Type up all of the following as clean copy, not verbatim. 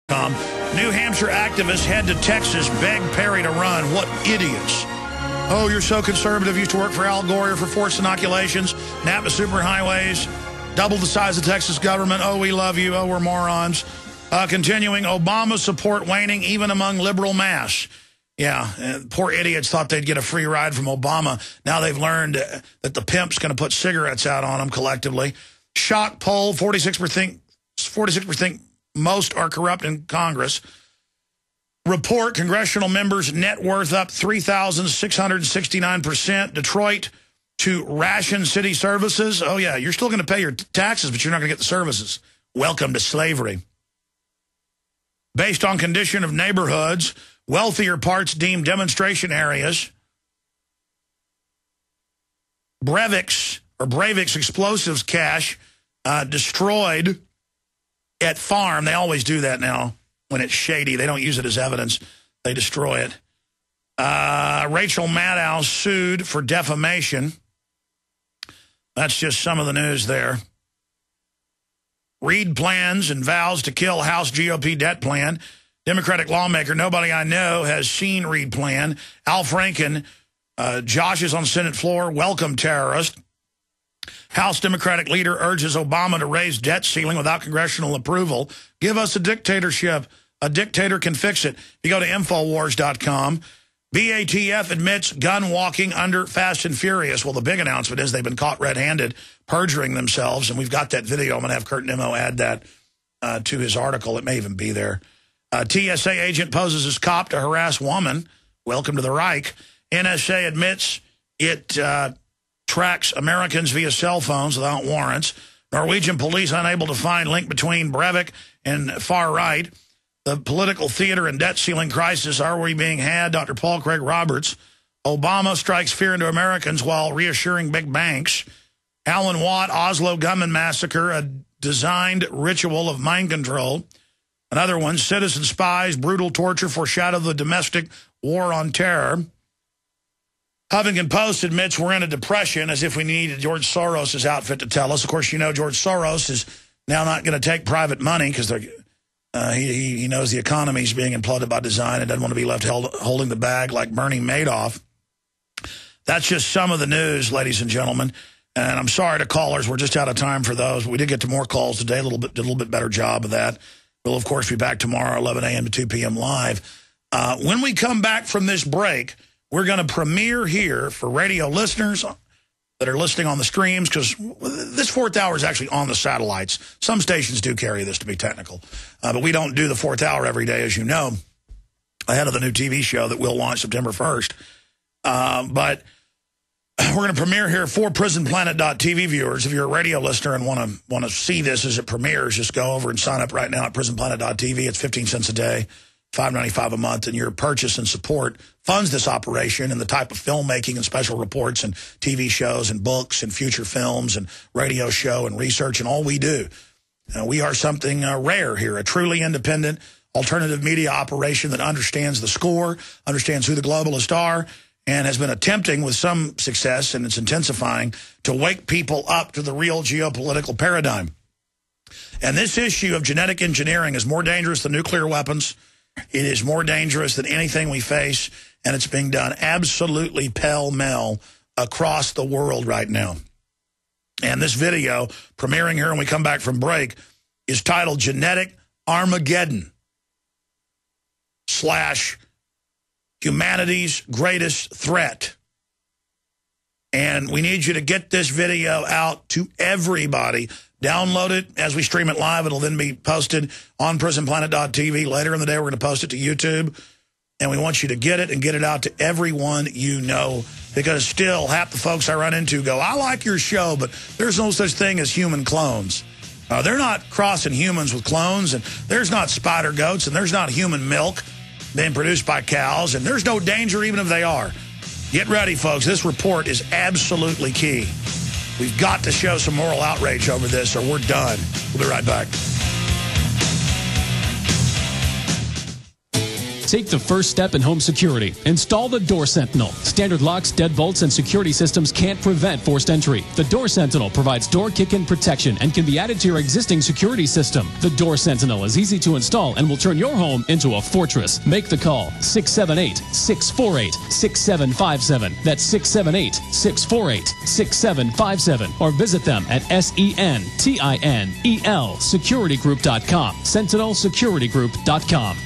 New Hampshire activists head to Texas, beg Perry to run. What idiots. Oh, you're so conservative. Used to work for Al Gore for forced inoculations, Napa superhighways, double the size of the Texas government. Oh, we love you. Oh, we're morons. Continuing, Obama support waning even among liberal mass. Yeah, poor idiots thought they'd get a free ride from Obama. Now they've learned that the pimp's going to put cigarettes out on them collectively. Shock poll, 46% most are corrupt in Congress. Report, congressional members' net worth up 3,669%. Detroit to ration city services. Oh, yeah, you're still going to pay your taxes, but you're not going to get the services. Welcome to slavery. Based on condition of neighborhoods, wealthier parts deemed demonstration areas. Breivik's explosives cache destroyed at farm. They always do that now when it's shady. They don't use it as evidence. They destroy it. Rachel Maddow sued for defamation. That's just some of the news there. Reid plans and vows to kill House GOP debt plan. Democratic lawmaker, nobody I know has seen Reid plan. Al Franken, Josh is on Senate floor, welcome terrorist. House Democratic leader urges Obama to raise debt ceiling without congressional approval. Give us a dictatorship. A dictator can fix it. You go to Infowars.com. BATF admits gun walking under Fast and Furious. Well, the big announcement is they've been caught red-handed perjuring themselves, and we've got that video. I'm going to have Kurt Nimmo add that to his article. It may even be there. TSA agent poses as cop to harass woman. Welcome to the Reich. NSA admits it tracks Americans via cell phones without warrants. Norwegian police unable to find link between Breivik and far right. The political theater and debt ceiling crisis. Are we being had? Dr. Paul Craig Roberts. Obama strikes fear into Americans while reassuring big banks. Alan Watt, Oslo gunman massacre, a designed ritual of mind control. Another one, citizen spies, brutal torture foreshadow the domestic war on terror. Huffington Post admits we're in a depression, as if we needed George Soros' outfit to tell us. Of course, you know George Soros is now not going to take private money because he knows the economy is being imploded by design and doesn't want to be left holding the bag like Bernie Madoff. That's just some of the news, ladies and gentlemen. And I'm sorry to callers. We're just out of time for those. We did get to more calls today. Did a little bit better job of that. We'll, of course, be back tomorrow, 11 a.m. to 2 p.m. live. When we come back from this break, we're going to premiere here for radio listeners that are listening on the streams, because this fourth hour is actually on the satellites. Some stations do carry this, to be technical. But we don't do the fourth hour every day, as you know, ahead of the new TV show that will launch September 1st. But we're going to premiere here for PrisonPlanet.tv viewers. If you're a radio listener and want to see this as it premieres, just go over and sign up right now at PrisonPlanet.tv. It's 15 cents a day, $5.95 a month, and your purchase and support funds this operation and the type of filmmaking and special reports and TV shows and books and future films and radio show and research and all we do. We are something rare here, a truly independent alternative media operation that understands the score, understands who the globalists are, and has been attempting with some success, and it's intensifying, to wake people up to the real geopolitical paradigm. And this issue of genetic engineering is more dangerous than nuclear weapons. It is more dangerous than anything we face, and it's being done absolutely pell-mell across the world right now. And this video, premiering here when we come back from break, is titled Genetic Armageddon / Humanity's Greatest Threat. And we need you to get this video out to everybody. Download it as we stream it live. It'll then be posted on PrisonPlanet.tv. Later in the day, we're going to post it to YouTube. And we want you to get it and get it out to everyone you know. Because still, half the folks I run into go, I like your show, but there's no such thing as human clones. They're not crossing humans with clones, and there's not spider goats, and there's not human milk being produced by cows, and there's no danger even if they are. Get ready, folks. This report is absolutely key. We've got to show some moral outrage over this, or we're done. We'll be right back. Take the first step in home security. Install the Door Sentinel. Standard locks, deadbolts, and security systems can't prevent forced entry. The Door Sentinel provides door kick-in protection and can be added to your existing security system. The Door Sentinel is easy to install and will turn your home into a fortress. Make the call 678-648-6757. That's 678-648-6757. Or visit them at SENTINEL securitygroup.com. SentinelSecurityGroup.com.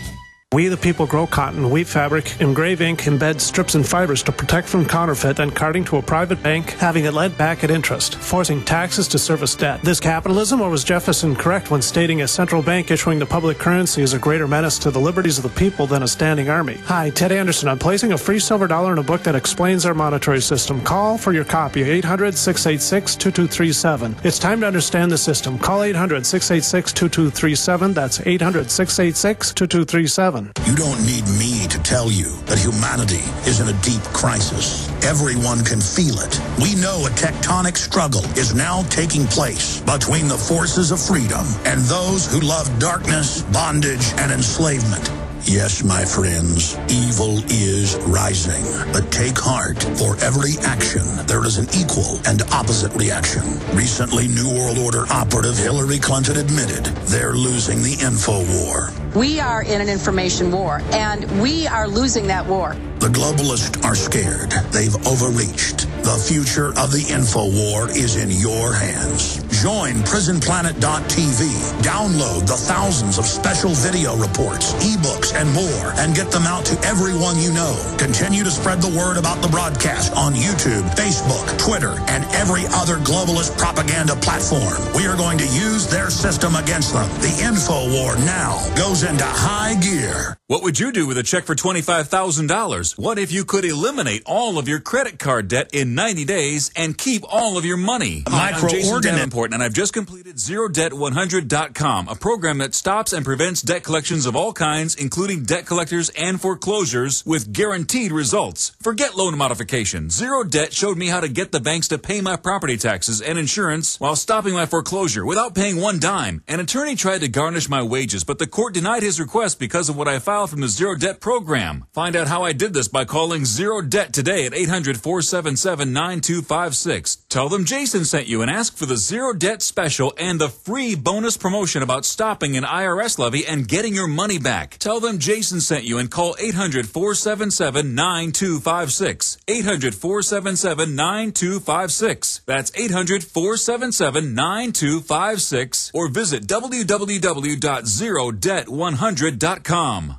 We the people grow cotton, weave fabric, engrave ink, embed strips and fibers to protect from counterfeit and carting to a private bank, having it lent back at interest, forcing taxes to service debt. This capitalism, or was Jefferson correct when stating a central bank issuing the public currency is a greater menace to the liberties of the people than a standing army? Hi, Ted Anderson. I'm placing a free silver dollar in a book that explains our monetary system. Call for your copy, 800-686-2237. It's time to understand the system. Call 800-686-2237. That's 800-686-2237. You don't need me to tell you that humanity is in a deep crisis. Everyone can feel it. We know a tectonic struggle is now taking place between the forces of freedom and those who love darkness, bondage, and enslavement. Yes, my friends, evil is rising. But take heart. For every action, there is an equal and opposite reaction. Recently, New World Order operative Hillary Clinton admitted they're losing the info war. We are in an information war, and we are losing that war. The globalists are scared. They've overreached. The future of the info war is in your hands. Join prisonplanet.tv. Download the thousands of special video reports, ebooks, and more, and get them out to everyone you know. Continue to spread the word about the broadcast on YouTube, Facebook, Twitter, and every other globalist propaganda platform. We are going to use their system against them. The info war now goes into high gear. What would you do with a check for $25,000? What if you could eliminate all of your credit card debt in 90 days and keep all of your money? Hi, I'm Jason Davenport, and I've just completed ZeroDebt100.com, a program that stops and prevents debt collections of all kinds, including debt collectors and foreclosures, with guaranteed results. Forget loan modification. Zero Debt showed me how to get the banks to pay my property taxes and insurance while stopping my foreclosure without paying one dime. An attorney tried to garnish my wages, but the court denied his request because of what I filed from the Zero Debt program. Find out how I did this by calling Zero Debt today at 800-477-9256. Tell them Jason sent you and ask for the Zero Debt special and the free bonus promotion about stopping an IRS levy and getting your money back. Tell them Jason sent you and call 800-477-9256. 800-477-9256. That's 800-477-9256, or visit www.zerodebt100.com.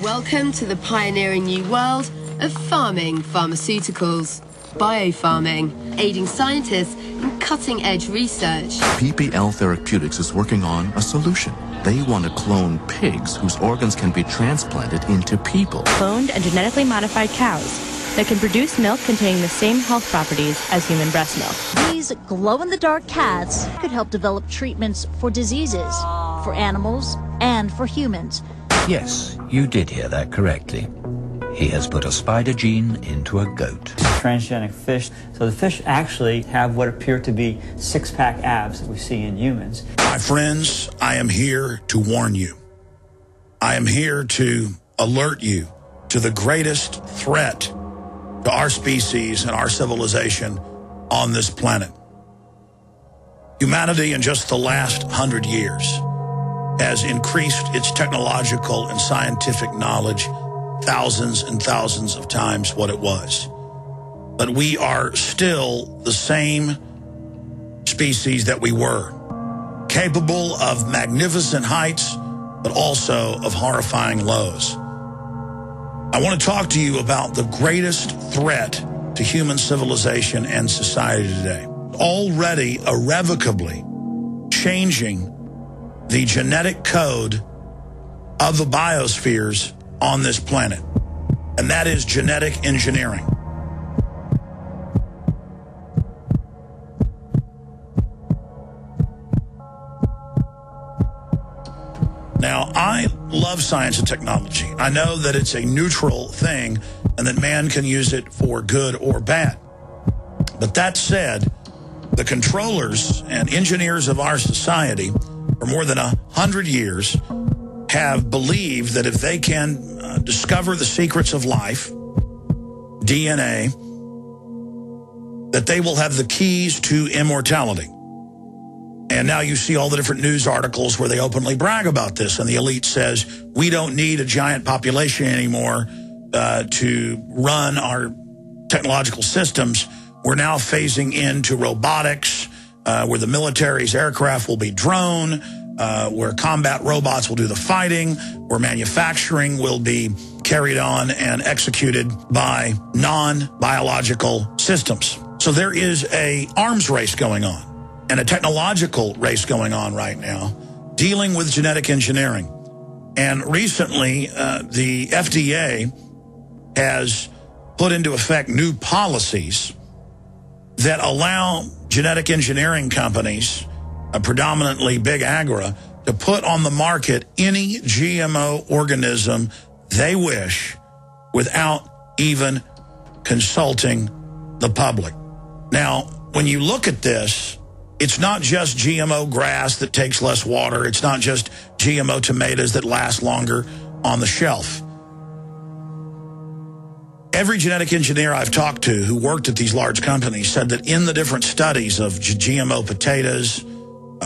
Welcome to the pioneering new world of farming pharmaceuticals. Biofarming, aiding scientists in cutting-edge research. PPL Therapeutics is working on a solution. They want to clone pigs whose organs can be transplanted into people. Cloned and genetically modified cows that can produce milk containing the same health properties as human breast milk. These glow-in-the-dark cats could help develop treatments for diseases, for animals, and for humans. Yes, you did hear that correctly. He has put a spider gene into a goat. Transgenic fish. So the fish actually have what appear to be six-pack abs that we see in humans. My friends, I am here to warn you. I am here to alert you to the greatest threat to our species and our civilization on this planet. Humanity in just the last 100 years has increased its technological and scientific knowledge thousands and thousands of times what it was. But we are still the same species that we were, capable of magnificent heights, but also of horrifying lows. I want to talk to you about the greatest threat to human civilization and society today. Already irrevocably changing the genetic code of the biospheres on this planet, and that is genetic engineering. Now, I love science and technology. I know that it's a neutral thing and that man can use it for good or bad. But that said, the controllers and engineers of our society are for more than 100 years, have believed that if they can discover the secrets of life, DNA, that they will have the keys to immortality. And now you see all the different news articles where they openly brag about this, and the elite says, we don't need a giant population anymore to run our technological systems. We're now phasing into robotics, where the military's aircraft will be drone, where combat robots will do the fighting, where manufacturing will be carried on and executed by non-biological systems. So there is an arms race going on and a technological race going on right now dealing with genetic engineering. And recently, the FDA has put into effect new policies that allow genetic engineering companies, predominantly big agri, to put on the market any GMO organism they wish without even consulting the public. Now, when you look at this, it's not just GMO grass that takes less water. It's not just GMO tomatoes that last longer on the shelf. Every genetic engineer I've talked to who worked at these large companies said that in the different studies of GMO potatoes,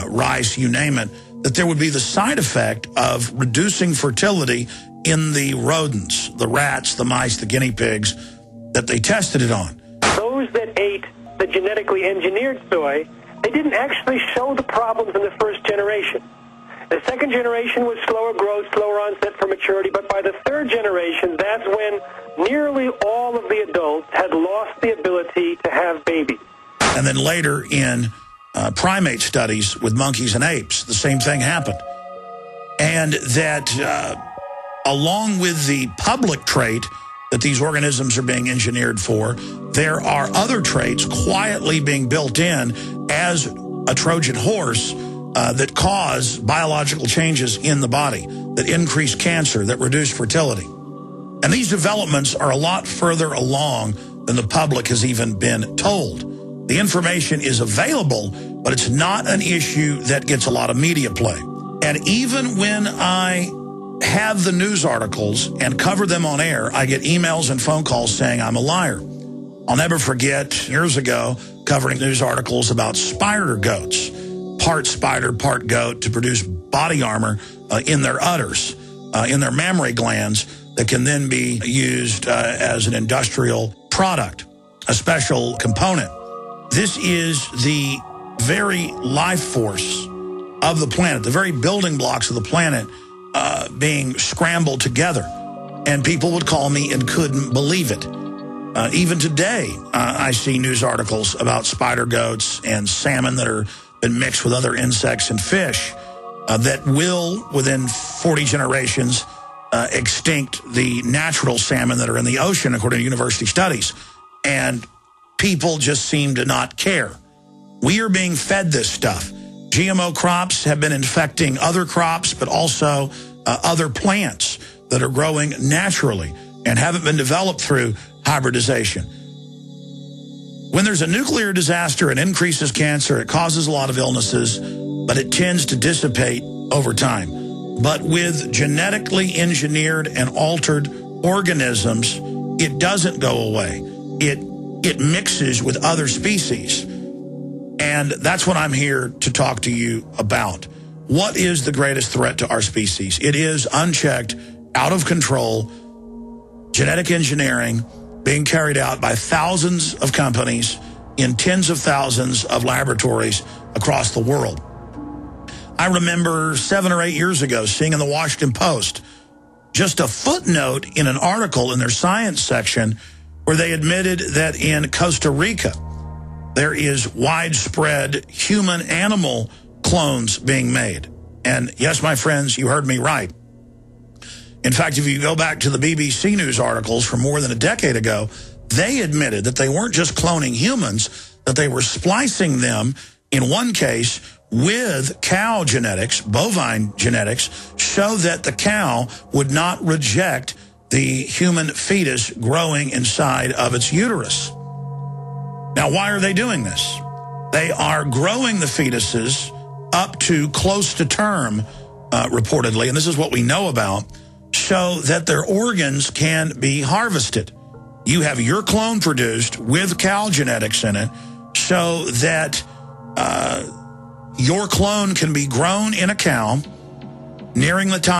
rice, you name it, that there would be the side effect of reducing fertility in the rodents, the rats, the mice, the guinea pigs that they tested it on. Those that ate the genetically engineered soy, they didn't actually show the problems in the first generation. The second generation was slower growth, slower onset for maturity, but by the third generation, that's when nearly all of the adults had lost the ability to have babies. And then later in primate studies with monkeys and apes, the same thing happened. And that along with the public trait that these organisms are being engineered for, there are other traits quietly being built in as a Trojan horse that cause biological changes in the body, that increase cancer, that reduce fertility. And these developments are a lot further along than the public has even been told. The information is available, but it's not an issue that gets a lot of media play. And even when I have the news articles and cover them on air, I get emails and phone calls saying I'm a liar. I'll never forget years ago covering news articles about spider goats, part spider, part goat, to produce body armor in their udders, in their mammary glands, that can then be used as an industrial product, a special component. This is the very life force of the planet, the very building blocks of the planet being scrambled together. And people would call me and couldn't believe it. Even today, I see news articles about spider goats and salmon that are been mixed with other insects and fish that will, within 40 generations, extinct the natural salmon that are in the ocean, according to university studies. And people just seem to not care. We are being fed this stuff. GMO crops have been infecting other crops, but also other plants that are growing naturally and haven't been developed through hybridization. When there's a nuclear disaster, it increases cancer, it causes a lot of illnesses, but it tends to dissipate over time. But with genetically engineered and altered organisms, it doesn't go away. It mixes with other species. And that's what I'm here to talk to you about. What is the greatest threat to our species? It is unchecked, out of control, genetic engineering being carried out by thousands of companies in tens of thousands of laboratories across the world. I remember 7 or 8 years ago seeing in the Washington Post just a footnote in an article in their science section where they admitted that in Costa Rica, there is widespread human-animal clones being made. And yes, my friends, you heard me right. In fact, if you go back to the BBC News articles from more than a decade ago, they admitted that they weren't just cloning humans, that they were splicing them, in one case, with cow genetics, bovine genetics, so that the cow would not reject the human fetus growing inside of its uterus. Now, why are they doing this? They are growing the fetuses up to close to term, reportedly, and this is what we know about, show that their organs can be harvested. You have your clone produced with cow genetics in it, so that your clone can be grown in a cow nearing the time